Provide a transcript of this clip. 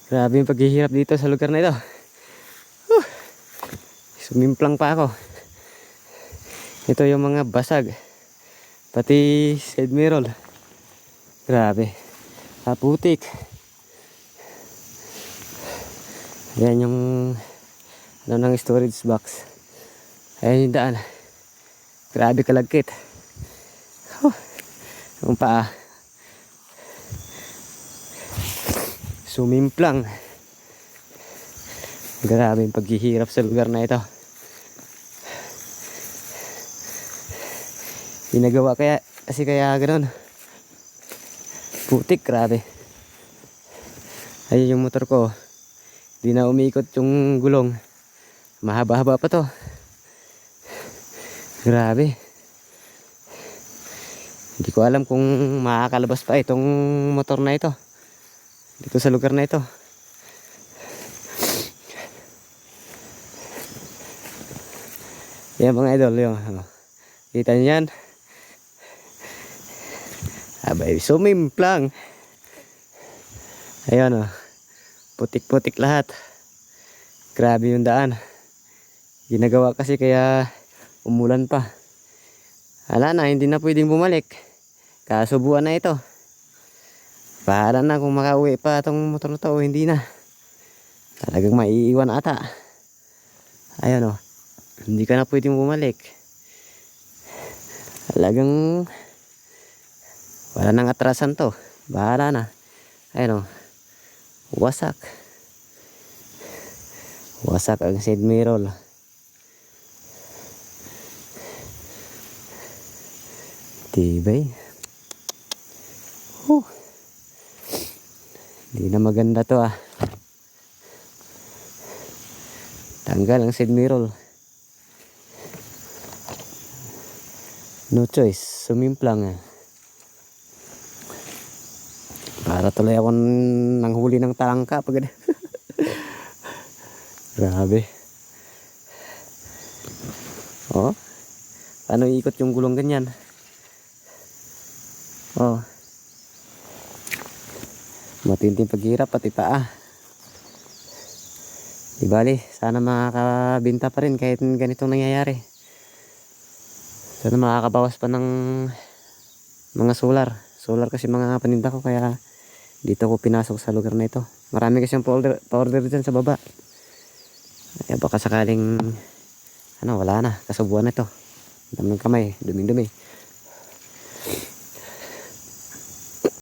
Grabe yung paghihirap dito sa lugar na ito. Huh. Sumimplang pa ako. Ito yung mga basag. Pati side mirror. Grabe. Putik. Ayan yung ano ng storage box. Ayan yung daan. Grabe kalagkit. Huh. Yung paa. Sumimplang. Grabe yung paghihirap sa lugar na ito. Ginagawa kaya kasi kaya ganoon. Putik, grabe. Ayun yung motor ko. Di na umiikot yung gulong. Mahaba-haba pa to. Grabe. Hindi ko alam kung makakalabas pa itong motor na ito dito sa lugar na ito. Yan mga idol, yung kita nyo yan. Abay, sumimplang. Ayan putik-putik lahat. Grabe yung daan. Ginagawa kasi kaya umulan pa. Wala na, hindi na pwedeng bumalik. Kasubuan na ito. Bahala na kung makauwi pa itong motor na to o hindi na. Talagang maiiwan ata. Ayan hindi ka na pwedeng bumalik. Talagang wala nang atrasan to. Bahala na. Ayan wasak. Wasak ang side mirror. Tibay. Hindi na maganda to Tanggal ang side mirror. No choice, sumimplang Para tuloy ako nang huli ng talangka pag grabe. Paano ikot yung gulong ganyan? Matinding paghirap pati paa. Di bali, sana makakabinta pa rin kahit ganitong nangyayari. Sana makakabawas pa ng mga solar. Solar kasi mga paninda ko kaya dito ko pinasok sa lugar na ito. Marami kasi yung pa-order dyan sa baba. Kaya baka sakaling wala na, kasubuan na ito. Daming kamay, duming-dumi.